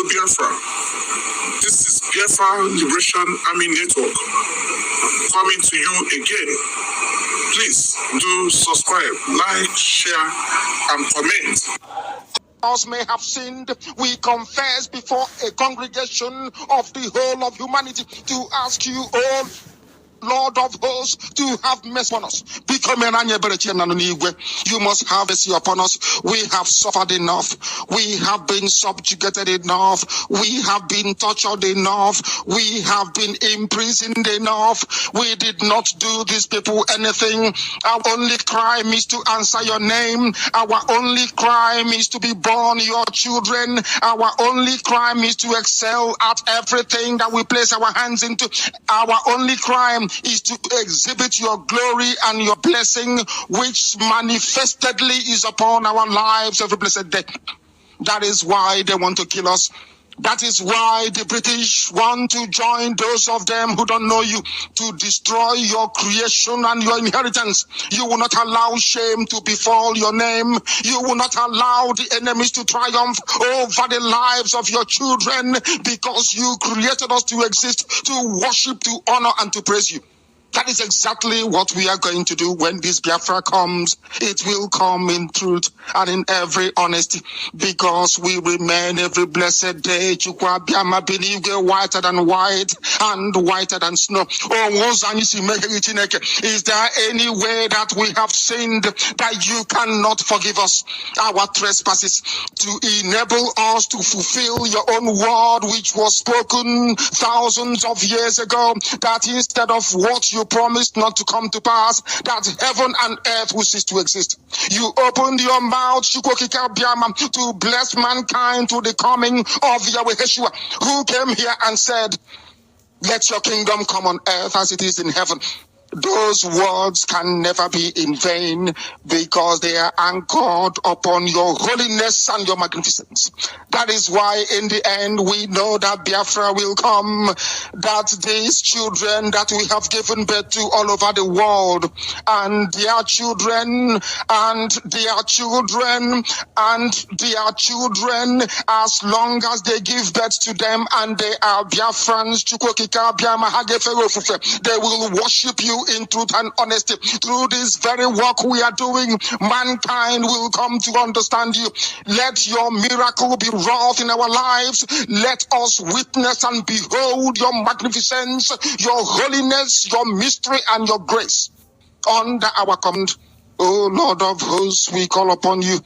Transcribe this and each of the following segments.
Biafra. This is Biafra Liberation Army Network coming to you again. Please do subscribe, like, share, and comment. Us may have sinned, we confess before a congregation of the whole of humanity to ask you, oh Lord of hosts, to have mercy on us. You must have mercy upon us. We have suffered enough. We have been subjugated enough. We have been tortured enough. We have been imprisoned enough. We did not do these people anything. Our only crime is to answer your name. Our only crime is to be born your children. Our only crime is to excel at everything that we place our hands into. Our only crime is to exhibit your glory and your blessing, which manifestedly is upon our lives every blessed day. That is why they want to kill us. That is why the British want to join those of them who don't know you to destroy your creation and your inheritance. You will not allow shame to befall your name. You will not allow the enemies to triumph over the lives of your children, because you created us to exist, to worship, to honor, and to praise you. That is exactly what we are going to do when this Biafra comes. It will come in truth and in every honesty, because we remain every blessed day whiter than white and whiter than snow. Is there any way that we have sinned that you cannot forgive us our trespasses, to enable us to fulfill your own word, which was spoken thousands of years ago, that instead of what you promised not to come to pass, that heaven and earth will cease to exist. You opened your mouth to bless mankind to the coming of Yahweh Yeshua, who came here and said, let your kingdom come on earth as it is in heaven. Those words can never be in vain, because they are anchored upon your holiness and your magnificence. That is why in the end we know that Biafra will come, that these children that we have given birth to all over the world, and their children, and their children, and their children, as long as they give birth to them and they are Biafrans, they will worship you in truth and honesty. Through this very work we are doing, mankind will come to understand you. Let your miracle be wrought in our lives. Let us witness and behold your magnificence, your holiness, your mystery, and your grace. Under our command, O Lord of hosts, we call upon you.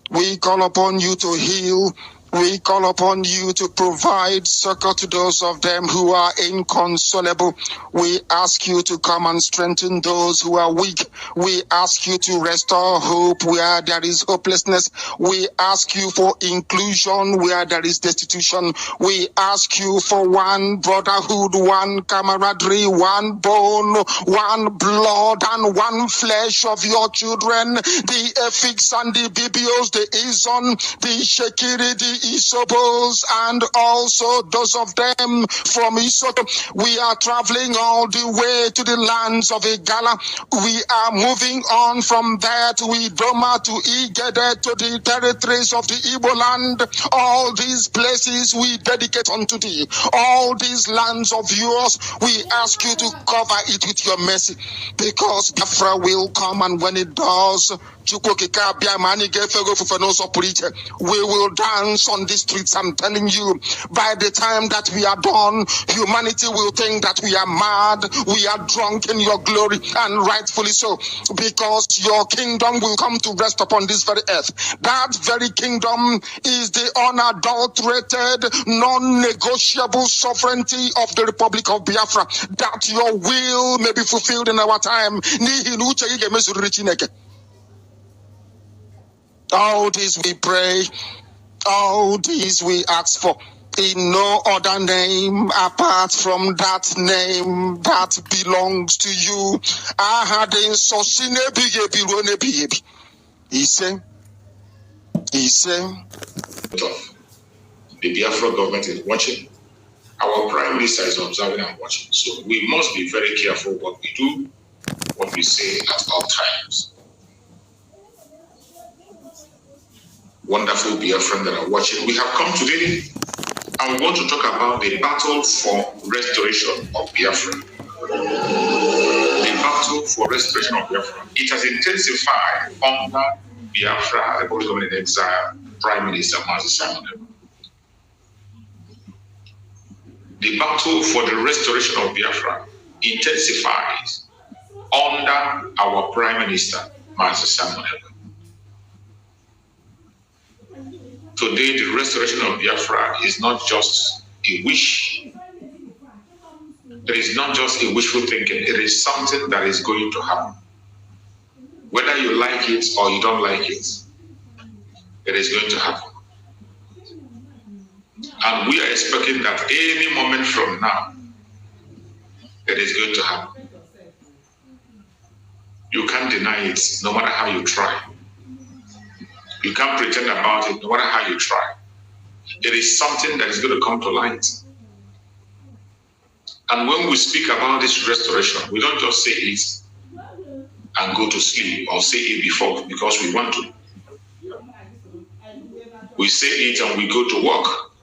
We call upon you to heal. We call upon you to provide succor to those of them who are inconsolable. We ask you to come and strengthen those who are weak. We ask you to restore hope where there is hopelessness. We ask you for inclusion where there is destitution. We ask you for one brotherhood, one camaraderie, one bone, one blood, and one flesh of your children. The Efiks and the Bibios, the Izon, the Shekiri, the Isobos, and also those of them from Isoto. We are traveling all the way to the lands of Igala. We are moving on from there to Idoma, to Igede, to the territories of the Igbo land. All these places we dedicate unto thee. All these lands of yours, we ask you to cover it with your mercy, because Biafra will come, and when it does, we will dance on the streets. I'm telling you, by the time that we are done, humanity will think that we are mad, we are drunk in your glory, and rightfully so, because your kingdom will come to rest upon this very earth. That very kingdom is the unadulterated, non-negotiable sovereignty of the Republic of Biafra, that your will may be fulfilled in our time. All this we pray, all this we ask for, in no other name apart from that name that belongs to you. He said, the Biafra government is watching. Our Prime Minister is observing and watching. So we must be very careful what we do, what we say at all times. Wonderful Biafran that are watching. We have come today I want to talk about the battle for restoration of Biafra. The battle for restoration of Biafra. It has intensified under Biafra, the Republic of Exile, Prime Minister Mazi Simon. The battle for the restoration of Biafra intensifies under our Prime Minister Mazi Simon. Today, the restoration of Biafra is not just a wish. It is not just a wishful thinking. It is something that is going to happen. Whether you like it or you don't like it, it is going to happen. And we are expecting that any moment from now, it is going to happen. You can't deny it, no matter how you try. You can't pretend about it, no matter how you try. It is something that is going to come to light. And when we speak about this restoration, we don't just say it and go to sleep or say it before because we want to. We say it and we go to work.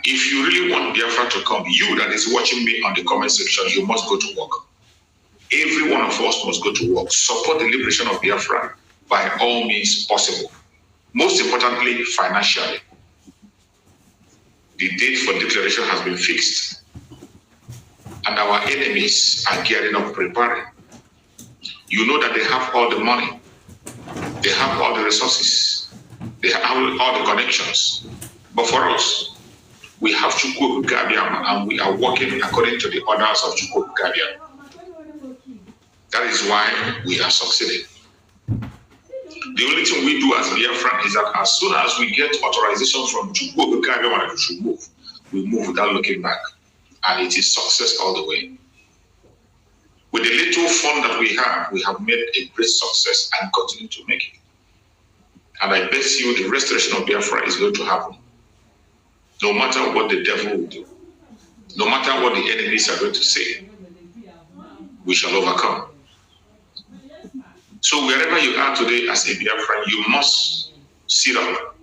If you really want Biafra to come, you that is watching me on the comment section, you must go to work. Every one of us must go to work. Support the liberation of Biafra by all means possible. Most importantly, financially. The date for declaration has been fixed. And our enemies are gearing up, preparing. You know that they have all the money. They have all the resources. They have all the connections. But for us, we have Chukwu Gabiam and we are working according to the orders of Chukwu Gabiam. That is why we are succeeding. The only thing we do as Biafran is that as soon as we get authorization from Chukwu Gabiam and we should move, we move without looking back. And it is success all the way. With the little fund that we have made a great success and continue to make it. And I bet you the restoration of Biafra is going to happen. No matter what the devil will do, no matter what the enemies are going to say, we shall overcome. So wherever you are today as a Biafran, you must sit up.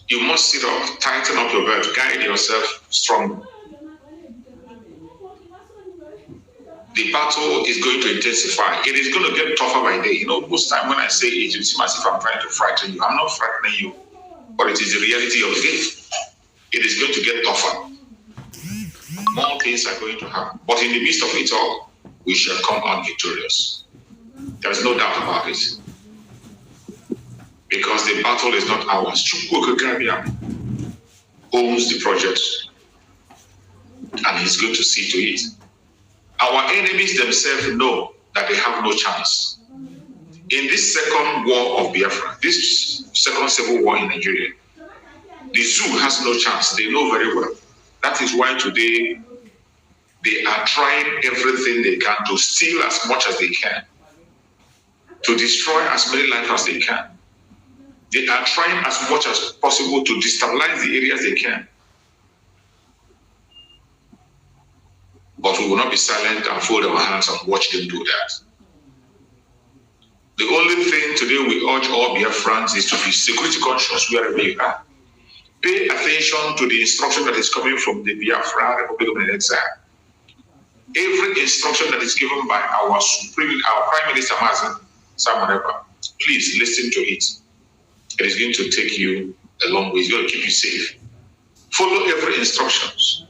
You must sit up, tighten up your belt, guide yourself strongly. The battle is going to intensify. It is going to get tougher by day. You know, most time when I say it, it seems as if I'm trying to frighten you. I'm not frightening you, but it is the reality of the game. It is going to get tougher. More things are going to happen. But in the midst of it all, we shall come out victorious. There is no doubt about it. Because the battle is not ours. Chukwu Gabiam owns the project and he's going to see to it. Our enemies themselves know that they have no chance. In this second war of Biafra, this second civil war in Nigeria, the zoo has no chance. They know very well. That is why today they are trying everything they can to steal as much as they can, to destroy as many lives as they can. They are trying as much as possible to destabilize the areas they can. But we will not be silent and fold our hands and watch them do that. The only thing today we urge all Biafrans is to be security conscious wherever you are. Pay attention to the instruction that is coming from the Biafra Republic of Exile. Every instruction that is given by our Prime Minister Mazi Simon, please listen to it. It is going to take you a long way. It's going to keep you safe. Follow every instructions.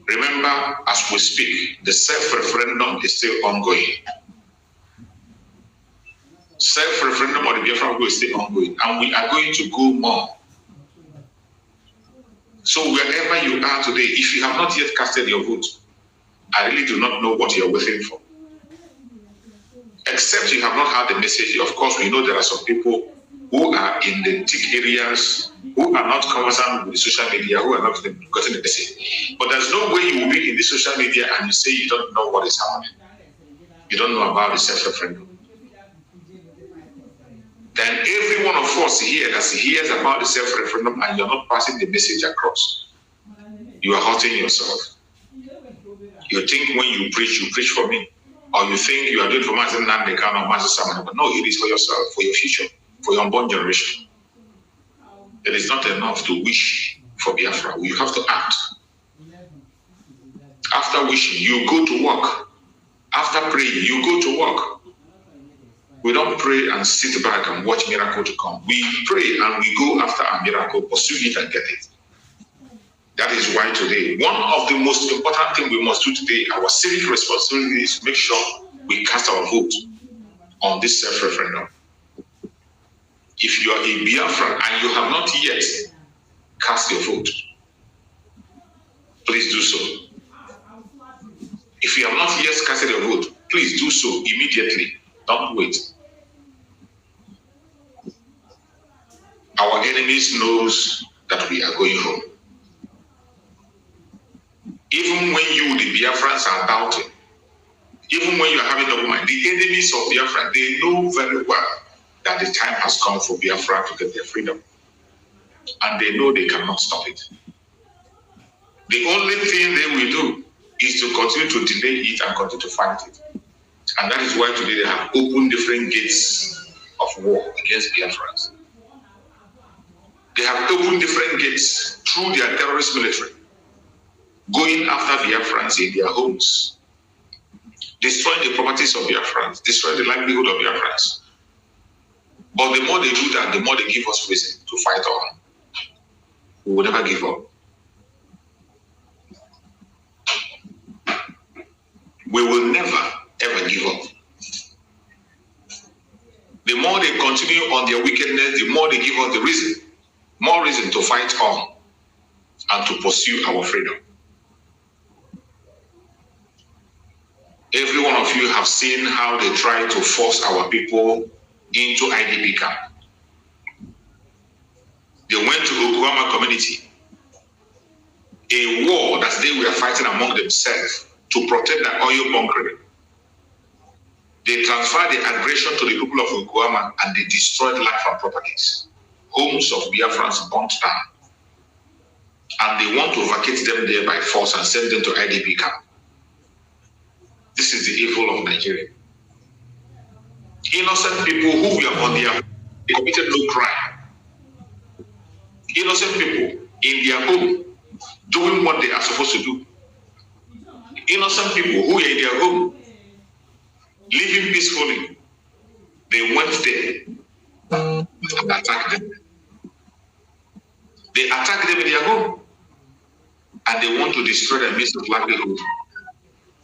Remember, as we speak, the self-referendum is still ongoing. Self-referendum of the Biafra is still ongoing, and we are going to go more. So wherever you are today, if you have not yet casted your vote, I really do not know what you are waiting for. Except you have not heard the message. Of course, we know there are some people who are in the thick areas, who are not conversant with the social media, who are not getting the message. But there's no way you will be in the social media and you say you don't know what is happening. You don't know about the self-referendum. Then every one of us here that hears about the self-referendum and you're not passing the message across, you are hurting yourself. You think when you preach for me. Or you think you are doing for Nnamdi, Kanu, Master Simon, but no, it is for yourself, for your future, for your unborn generation. It is not enough to wish for Biafra. You have to act. After wishing, you go to work. After praying, you go to work. We don't pray and sit back and watch miracle to come. We pray and we go after a miracle, pursue it and get it. That is why today, one of the most important things we must do today, our civic responsibility is to make sure we cast our vote on this self-referendum. If you are a Biafran and you have not yet cast your vote, please do so. If you have not yet casted your vote, please do so immediately. Don't wait. Our enemies knows that we are going home. Even when you, the Biafrans, are doubting, even when you are having double mind, the enemies of Biafra, they know very well that the time has come for Biafra to get their freedom. And they know they cannot stop it. The only thing they will do is to continue to delay it and continue to fight it. And that is why today they have opened different gates of war against Biafrans. They have opened different gates through their terrorist military, going after Biafrans in their homes, destroying the properties of Biafrans, destroying the livelihood of Biafrans. But the more they do that, the more they give us reason to fight on. We will never give up. We will never, ever give up. The more they continue on their wickedness, the more they give us the reason, more reason to fight on and to pursue our freedom. Every one of you have seen how they try to force our people into IDP camp. They went to Oguama community, a war that they were fighting among themselves to protect their oil bunkering. They transferred the aggression to the people of Oguama and they destroyed life and properties. Homes of Biafrans burnt down. And they want to vacate them there by force and send them to IDP camp. This is the evil of Nigeria. Innocent people who were on their, they committed no crime. Innocent people in their home doing what they are supposed to do. Innocent people who were in their home living peacefully. They went there and attacked them. They attacked them in their home and they want to destroy their means of livelihood.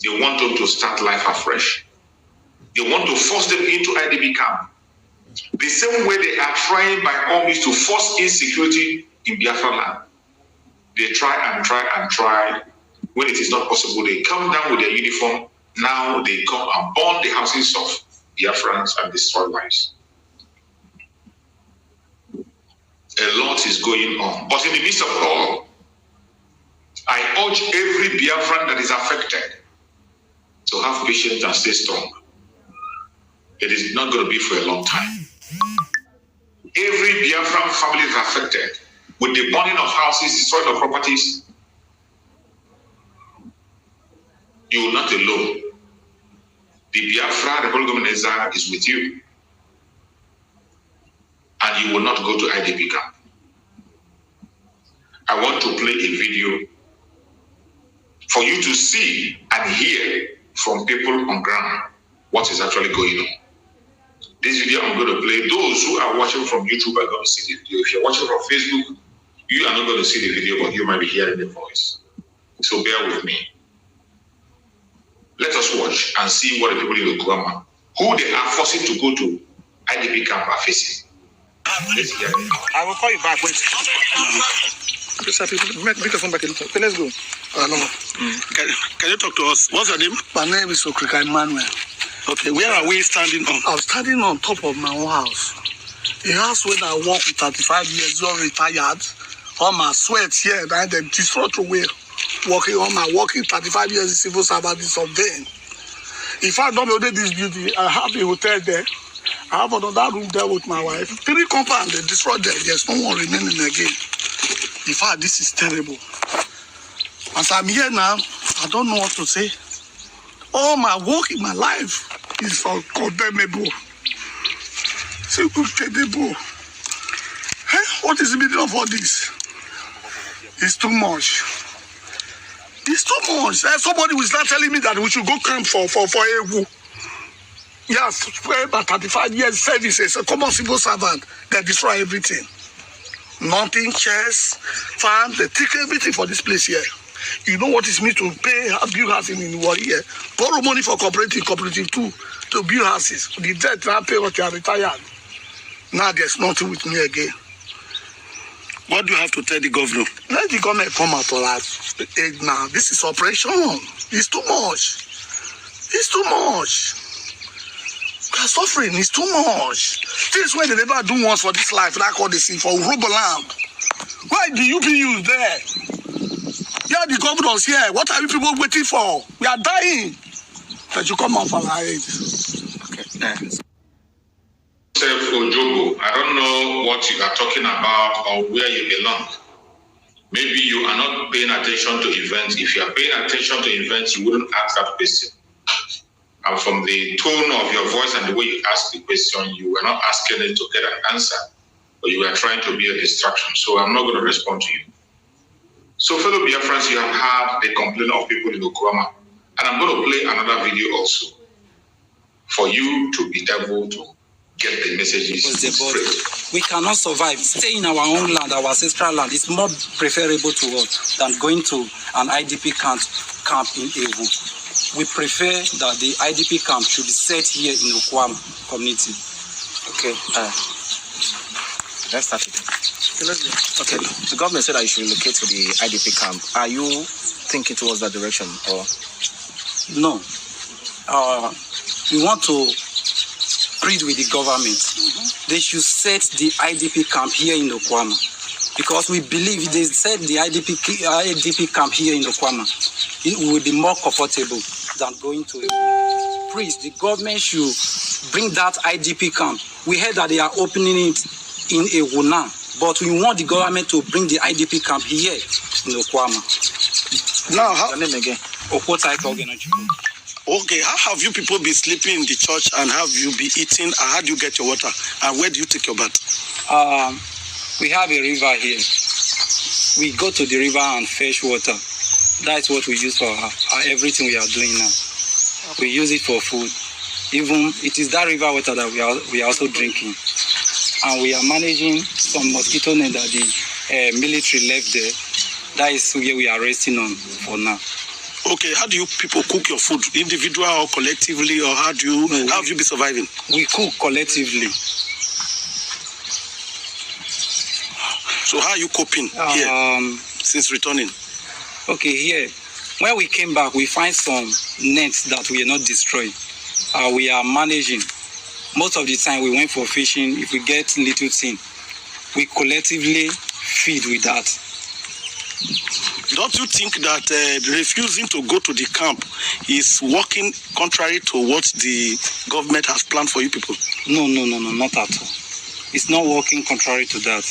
They want them to start life afresh. They want to force them into IDP camp. The same way they are trying by all means to force insecurity in Biafra land. They try and try and try. When it is not possible, they come down with their uniform. Now they come and burn the houses of Biafrans and destroy lives. A lot is going on. But in the midst of all, I urge every Biafran that is affected to have patience and stay strong. It is not going to be for a long time. Every Biafran family is affected with the burning of houses, destroying of properties. You are not alone. The Biafra Republic of Nigeria is with you. And you will not go to IDP camp. I want to play a video for you to see and hear from people on ground what is actually going on. This video I'm going to play. Those who are watching from YouTube are going to see the video. If you're watching from Facebook, you are not going to see the video, but you might be hearing the voice. So bear with me. Let us watch and see what the people in Oklahoma, who they are forcing to go to IDP camp, are facing. Let's hear it. I will call you back. Wait. Make the phone back. Okay, let's go. No. Can you talk to us? What's your name? My name is Okrika Emmanuel. Okay, where are we standing on? I'm standing on top of my own house. A house where I work with 35 years, you're retired. All my sweat here, and then destroyed away. Working 35 years in civil service of them. If I don't build this beauty, I have a hotel there. I have another room there with my wife. 3 compounds, they destroyed them. There's no one remaining again. In fact, this is terrible. As I'm here now, I don't know what to say. All my work in my life is uncondemnable. It's uncondemnable. Hey? What is the meaning of all this? It's too much. It's too much. Somebody will start telling me that we should go camp for Ewu. Yes, spend about 35 years services, a common civil servant, they destroy everything. Nothing, chairs, fans, they take everything for this place here. You know what it means to pay, build houses in Warrior, borrow money for cooperative too, to build houses. The debt now pay what you are retired. Now there's nothing with me again. What do you have to tell the governor? Let the government come out for us. Now, this is operation. It's too much. It's too much. We are suffering. It's too much. Things where they never do once for this life, like all they see for Roboland. Why the UPUs there? Yeah, the governors here. What are you people waiting for? We are dying. That you come out for our aid. Okay. Ojogo, I don't know what you are talking about or where you belong. Maybe you are not paying attention to events. If you are paying attention to events, you wouldn't ask that question. And from the tone of your voice and the way you ask the question, you were not asking it to get an answer, but you were trying to be a distraction. So I'm not going to respond to you. So fellow Biafrans, you have heard the complaint of people in Okwama. And I'm going to play another video also for you to be able to get the messages straight. We cannot survive. Stay in our own land, our ancestral land, is more preferable to us than going to an IDP camp in Ewu. We prefer that the IDP camp should be set here in Okwama community. Okay. Let's start again. Okay. The government said that you should relocate to the IDP camp. Are you thinking towards that direction or? No. We want to plead with the government. They should set the IDP camp here in Okwama, because we believe if they set the IDP camp here in Okwama, it will be more comfortable than going to Ewu. Please, the government should bring that IDP camp. We heard that they are opening it in Ewu now, but we want the government to bring the IDP camp here in Okwama. Now, how? Your name again? Okay, how have you people been sleeping in the church, and have you been eating, and how do you get your water, and where do you take your bath? We have a river here. We go to the river and fetch water. That's what we use for everything we are doing now. We use it for food. Even it is that river water that we are also drinking. And we are managing some mosquito net that the military left there. That is where we are resting on for now. Okay, how do you people cook your food, individual or collectively, or how have you been surviving? We cook collectively. So how are you coping here since returning? Okay, here, when we came back, we find some nets that we are not destroyed. We are managing. Most of the time we went for fishing. If we get little thing, we collectively feed with that. Don't you think that refusing to go to the camp is working contrary to what the government has planned for you people? No, not at all. It's not working contrary to that.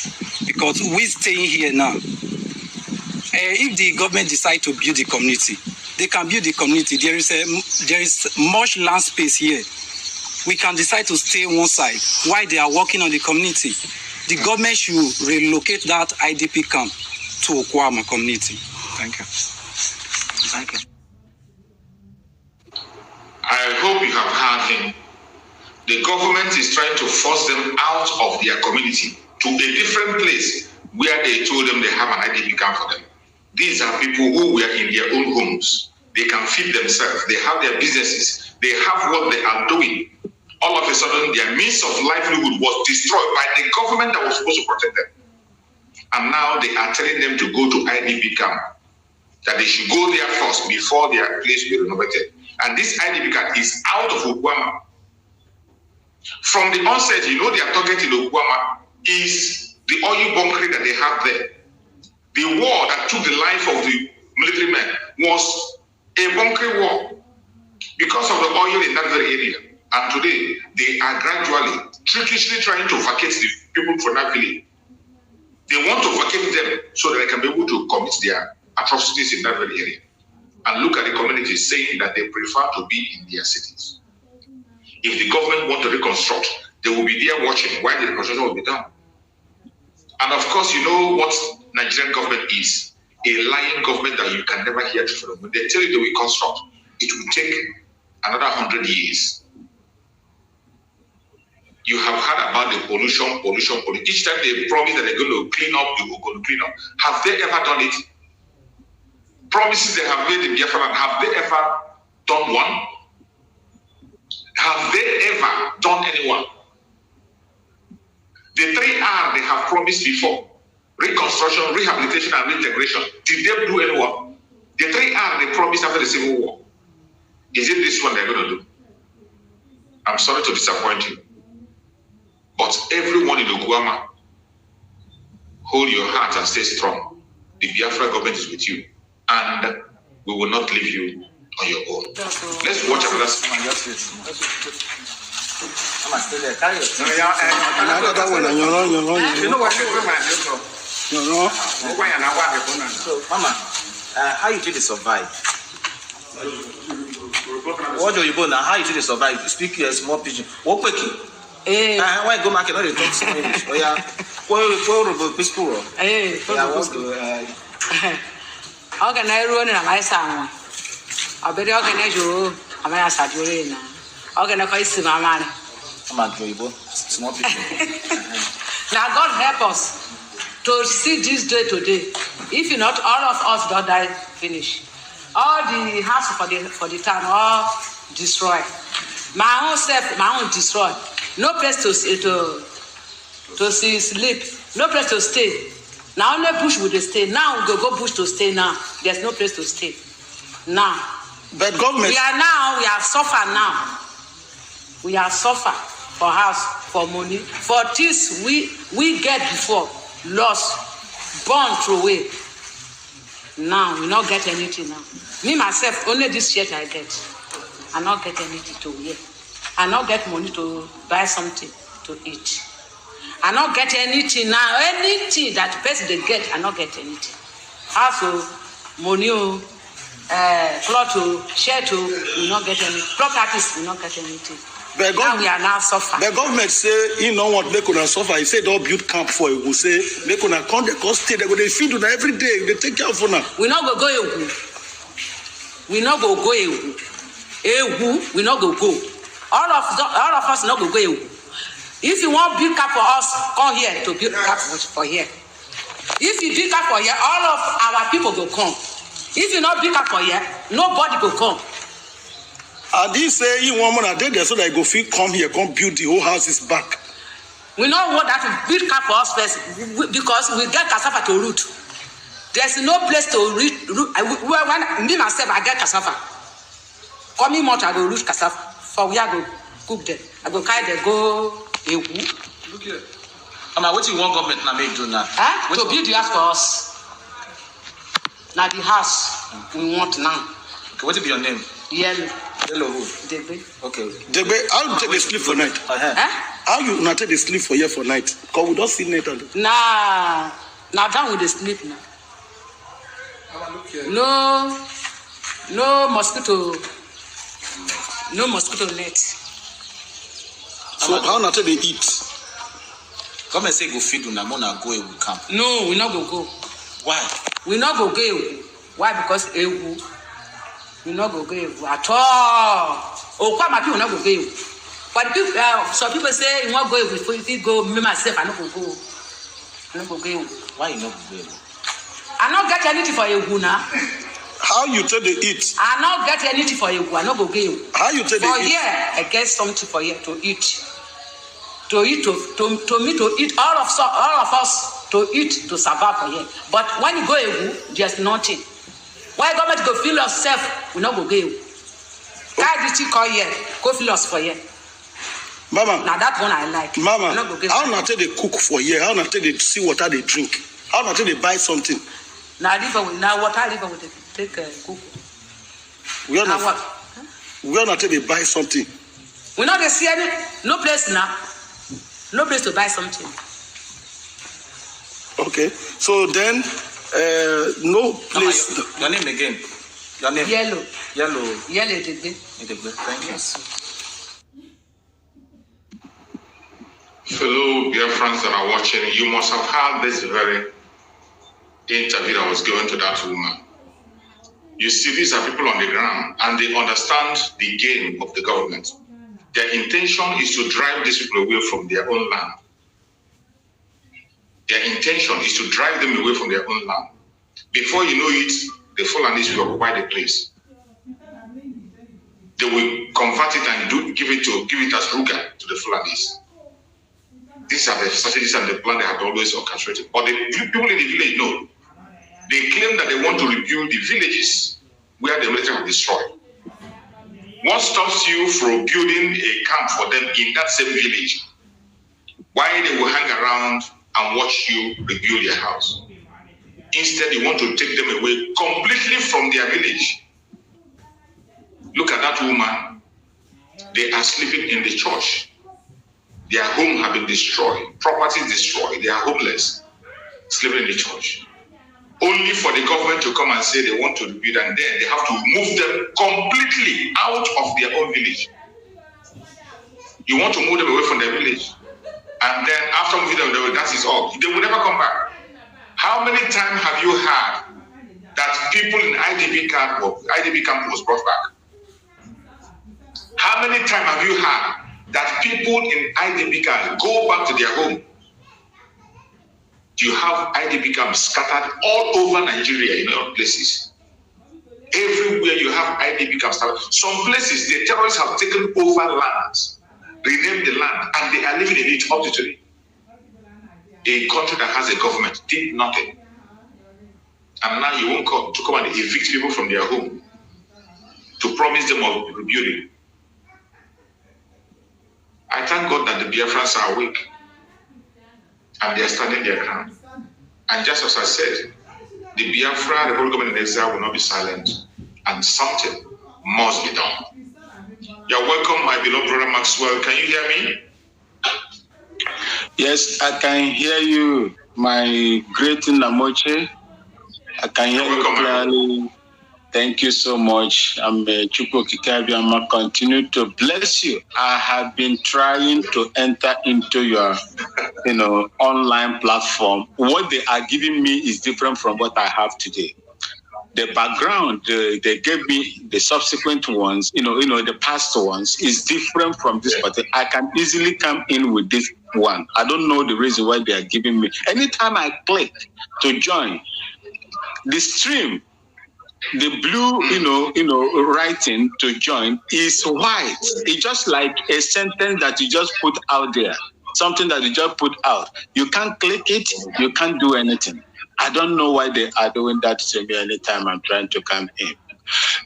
Because we're staying here now. If the government decide to build the community, they can build the community. There is much land space here. We can decide to stay one side while they are working on the community. The government should relocate that IDP camp to Okwama community. Thank you. Thank you. I hope you have heard him. The government is trying to force them out of their community to a different place where they told them they have an IDP camp for them. These are people who were in their own homes. They can feed themselves. They have their businesses. They have what they are doing. All of a sudden, their means of livelihood was destroyed by the government that was supposed to protect them. And now they are telling them to go to IDP camp, that they should go there first before their place will be renovated. And this IDP camp is out of Okwama. From the onset, you know their target in Okwama is the oil bunkering that they have there. The war that took the life of the military men was a bunkering war because of the oil in that very area. And today, they are gradually, trickishly trying to vacate the people from that village. They want to vacate them so that they can be able to commit their atrocities in that very area. And look at the communities saying that they prefer to be in their cities. If the government want to reconstruct, they will be there watching while the reconstruction will be done. And of course, you know what Nigerian government is. A lying government that you can never hear from. When they tell you they will construct, it will take another 100 years. You have heard about the pollution. Each time they promise that they're going to clean up, they will go to clean up. Have they ever done it? Promises they have made in Biafra, have they ever done one? Have they ever done anyone? The 3R they have promised before: reconstruction, rehabilitation, and reintegration. Did they do anyone? The 3R they promised after the Civil War. Is it this one they're going to do? I'm sorry to disappoint you. But everyone in Oguama, hold your heart and stay strong. The Biafra government is with you. And we will not leave you on your own. Let's watch another scene. Mama, how you did survive? What do you go now? How you did survive? Speak your small pigeon. What quick? Why go market? Not talk small English. Oh yeah. What peaceful? Organize running a nice sound. I bet organize you. I'm a Saturday. Organize my money. I'm a small pigeon. Now God help us to see this day today. If not, all of us don't die finish. All the house for the town all destroy. My own self, my own destroy. No place to sleep. No place to stay. Now only bush would stay. Now we go bush to stay now. There's no place to stay. Now. But government. We are suffer now. We are suffer for house, for money, for things we get before, lost, born through away. Now we not get anything now. Me myself, only this shirt I get. I not get anything to wear. I not get money to buy something to eat. I not get anything now. Anything that person they get, I not get anything. Also, money, cloth, shirt, we not get any. Properties, we not get anything. But now we are now suffering. The government say he don't want make una suffer. He said don't build camp for you. Say make una come the cost stay. They go they feed una every day. They take care of una. We not go Ewu. We not go Ewu. Ewu, we not go. All of us not go Ewu. If you want build cap for us, come here to build cap for here. If you build cap for here, all of our people go come. If you not build cap for here, nobody go come. And he say he want more than there so that he go fit come here, come build the whole houses back. We don't want that to build cap for us first because we get cassava to root. There's no place to root. When me myself, I get cassava. Coming month I go root cassava. For we are go cook them. I go carry them go. Look here. What you want government now make do now? To build the house for us. Now the house we want now. Okay, what will be your name? Yellow. Yellow who? Degbe. Okay. Degbe, how you take the sleep for night? How you not take the sleep for here for night? Because we don't see night. Nah, now down with the sleep now. No mosquito. No mosquito net. So how not take they eat? Come and say go feed una mona go ewu camp. No, we not go. Why? We not go ewu. Why? Because ewu. We not go ewu at all. Oh, quite my people not go ewu. But people, some people say you want go ewu. If you go, me myself, I not go. I not go ewu. Why you not go ewu? I not get anything for ewu now. How you take the eat? I not get anything for ewu. I not go ewu. How you take the for eat? here, I get something for here to eat. To eat, to me to eat, all of us to eat, to survive for here. But when you go ewu, there's nothing. Why government go feel yourself, we not go ewu. Carry the chicken here, go feel us for here. Mama. Now that one I like. Mama, how not take they cook for here? How not take they see water they drink? How not take they buy something? Now water river will take cook. We are not take they buy something. We not see any no place now. No place to buy something. Okay, so then no place. Mama, your name again? Your name? Yellow. Yellow, Degbe. thank you. Fellow Biafrans that are watching, you must have heard this very interview that was given to that woman. You see, these are people on the ground and they understand the game of the government. Their intention is to drive these people away from their own land. Their intention is to drive them away from their own land. Before you know it, the Fulanis will occupy the place. They will convert it and give it as Ruga to the Fulanis. These are the strategies and the plan they have always orchestrated. But the people in the village know. They claim that they want to rebuild the villages where the military have destroyed. What stops you from building a camp for them in that same village? Why they will hang around and watch you rebuild their house? Instead, you want to take them away completely from their village. Look at that woman. They are sleeping in the church. Their home have been destroyed, property destroyed, they are homeless, sleeping in the church. Only for the government to come and say they want to rebuild, and then they have to move them completely out of their own village. You want to move them away from their village, and then after moving them, that is all. They will never come back. How many times have you heard that people in IDP camp was brought back? How many times have you heard that people in IDP camps go back to their home? You have IDP camps scattered all over Nigeria in other places. Everywhere you have IDP camps. Some places the terrorists have taken over lands, renamed the land, and they are living in it up to today. A country that has a government did nothing. And now you won't come to come and evict people from their home to promise them of rebuilding. I thank God that the Biafrans are awake and they are standing their ground. And just as I said, the Biafra, the whole government in exile will not be silent, and something must be done. You're welcome, my beloved brother Maxwell. Can you hear me? Yes, I can hear you, my great Namoche. I can hear you clearly. Thank you so much. I'm Chukwu Kikabi. I'm continue to bless you. I have been trying to enter into your, online platform. What they are giving me is different from what I have today. The background they gave me, the subsequent ones, the past ones, is different from this. But I can easily come in with this one. I don't know the reason why they are giving me. Anytime I click to join the stream, the blue, writing to join is white. It's just like a sentence that you just put out there, something that you just put out. You can't click it. You can't do anything. I don't know why they are doing that to me anytime I'm trying to come in.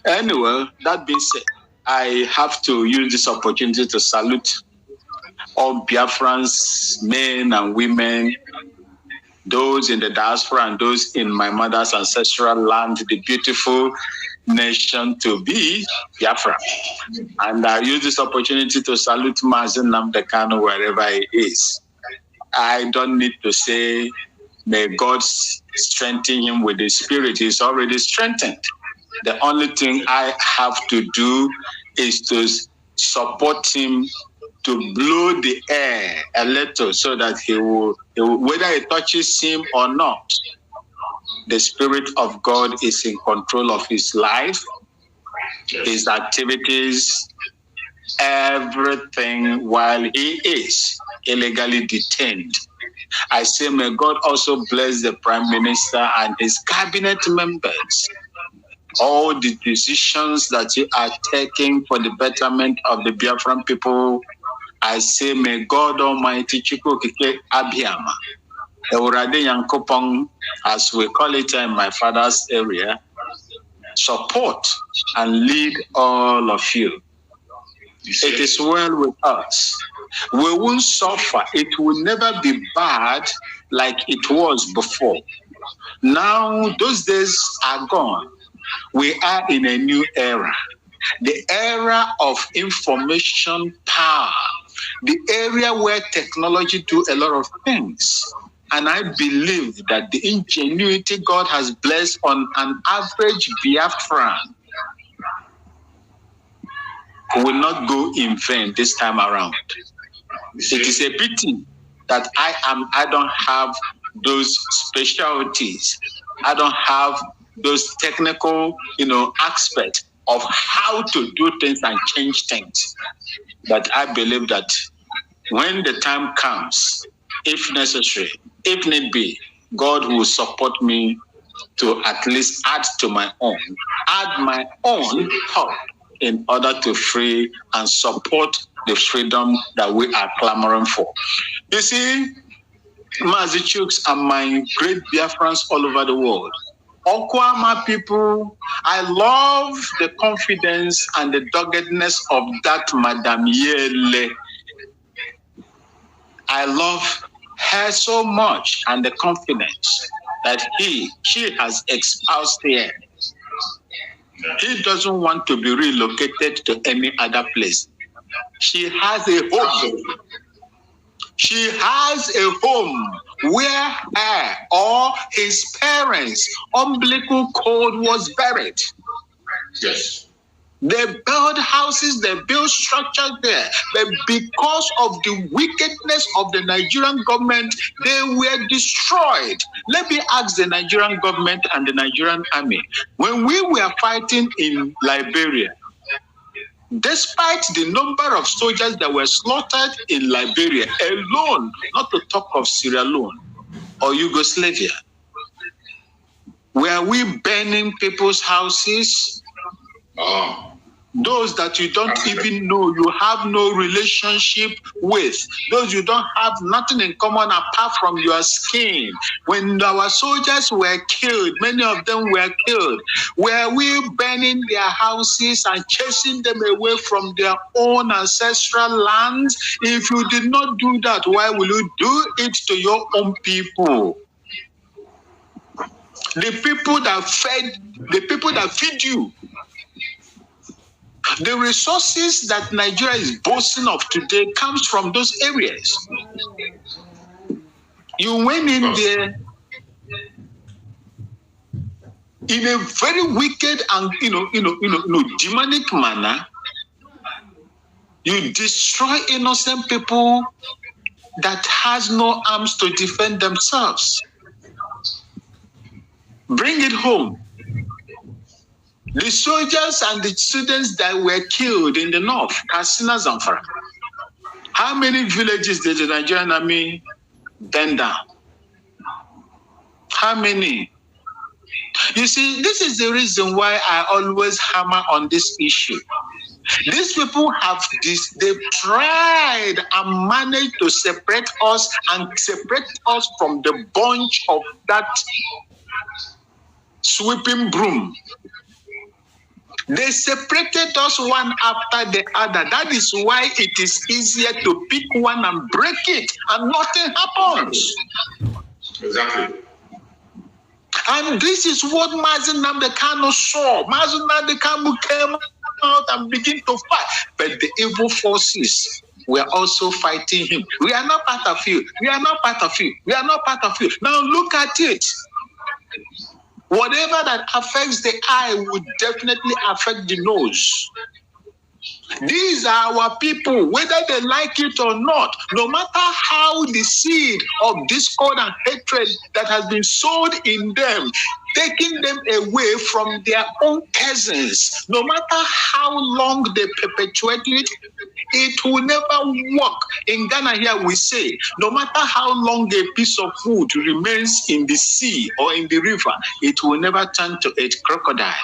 Anyway, that being said, I have to use this opportunity to salute all Biafrans, men and women, those in the diaspora and those in my mother's ancestral land, the beautiful nation to be Biafra. And I use this opportunity to salute Nnamdi Kanu wherever he is. I don't need to say, may God strengthen him with his spirit. He's already strengthened. The only thing I have to do is to support him, to blow the air a little so that he will, whether it touches him or not, the Spirit of God is in control of his life, his activities, everything while he is illegally detained. I say, may God also bless the Prime Minister and his cabinet members. All the decisions that you are taking for the betterment of the Biafran people, I say, may God Almighty Chukwu Kike Abiyama, Eurade Yankopong, as we call it in my father's area, support and lead all of you. It is well with us. We won't suffer. It will never be bad like it was before. Now, those days are gone. We are in a new era. The era of information power. The area where technology do a lot of things. And I believe that the ingenuity God has blessed on an average Biafran will not go in vain this time around. It is a pity that I don't have those specialties. I don't have those technical, aspects of how to do things and change things. But I believe that when the time comes, if necessary, if need be, God will support me to at least add my own help in order to free and support the freedom that we are clamoring for. You see, Mazi Chuks and my great Biafrans all over the world, Okwama people, I love the confidence and the doggedness of that Madam Yele. I love her so much and the confidence that she has espoused here. He doesn't want to be relocated to any other place. She has a home. She has a home where her or his parents' umbilical cord was buried. Yes. They build houses, they build structures there. But because of the wickedness of the Nigerian government, they were destroyed. Let me ask the Nigerian government and the Nigerian army. When we were fighting in Liberia, despite the number of soldiers that were slaughtered in Liberia alone, not to talk of Sierra Leone or Yugoslavia, were we burning people's houses? Those that you don't even know, you have no relationship with, those you don't have nothing in common apart from your skin. When our soldiers were killed, many of them were killed, were we burning their houses and chasing them away from their own ancestral lands? If you did not do that, why will you do it to your own people? The people that feed you. The resources that Nigeria is boasting of today comes from those areas. You went in there in a very wicked and demonic manner. You destroy innocent people that has no arms to defend themselves. Bring it home. The soldiers and the students that were killed in the north, Katsina, Zamfara. How many villages did the Nigerian army burn down? How many? You see, this is the reason why I always hammer on this issue. These people they've tried and managed to separate us from the bunch of that sweeping broom. They separated us one after the other. That is why it is easier to pick one and break it, and nothing happens. Exactly. And this is what Nnamdi Kanu saw. Nnamdi Kanu came out and began to fight. But the evil forces were also fighting him. We are not part of you. We are not part of you. We are not part of you. Now look at it. Whatever that affects the eye would definitely affect the nose. These are our people, whether they like it or not. No matter how the seed of discord and hatred that has been sowed in them, taking them away from their own cousins, no matter how long they perpetuate it, it will never work. In Ghana here we say, no matter how long a piece of food remains in the sea or in the river, it will never turn to a crocodile.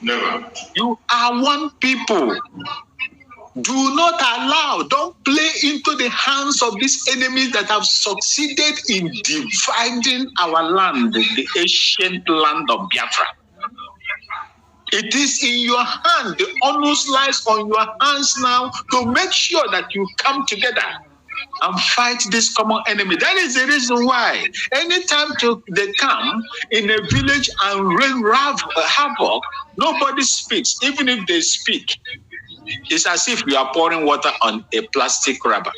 Never. You are one people. Do not don't play into the hands of these enemies that have succeeded in dividing our land, the ancient land of Biafra. It is in your hand. The onus lies on your hands now to make sure that you come together and fight this common enemy. That is the reason why anytime they come in a village and rain havoc, nobody speaks. Even if they speak, it's as if you are pouring water on a plastic rubber.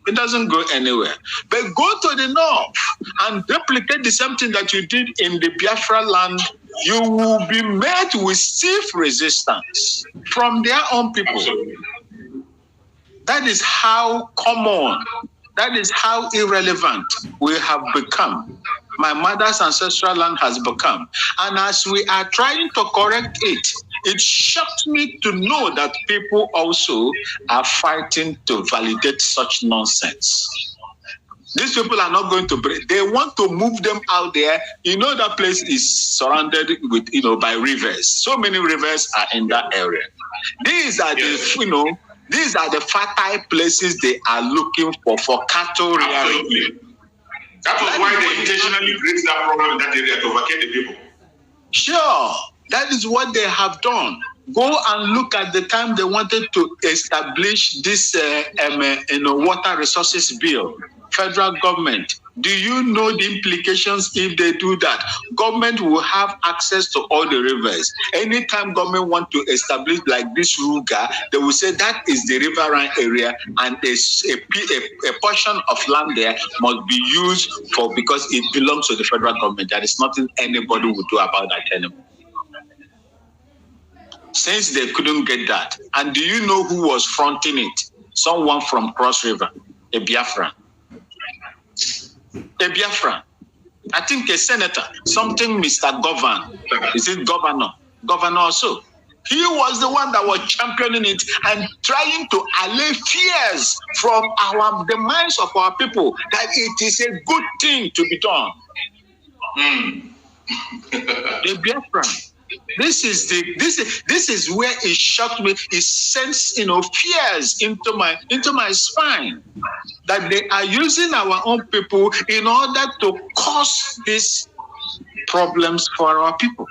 It doesn't go anywhere. But go to the north and replicate the same thing that you did in the Biafra land. You will be met with stiff resistance from their own people. That is how common That is how irrelevant we have become. My mother's ancestral land has become. And as we are trying to correct it, it shocks me to know that people also are fighting to validate such nonsense. These people are not going to break. They want to move them out there. You know, that place is surrounded with, by rivers. So many rivers are in that area. These are these are the fertile places they are looking for cattle rearing. That was why they intentionally created that problem in that area to vacate the people. Sure, that is what they have done. Go and look at the time they wanted to establish this water resources bill. Federal government. Do you know the implications if they do that? Government will have access to all the rivers. Anytime government want to establish like this Ruga, they will say that is the riverine area, and a portion of land there must be used for, because it belongs to the federal government. There is nothing anybody will do about that anymore. Since they couldn't get that, and do you know who was fronting it? Someone from Cross River, a Biafran. A Biafran. I think a senator, something Mr. Governor. Is it governor? Governor also. He was the one that was championing it and trying to allay fears from the minds of our people that it is a good thing to be done. A Biafran. This is where it shocked me. It sends fears into my spine that they are using our own people in order to cause these problems for our people.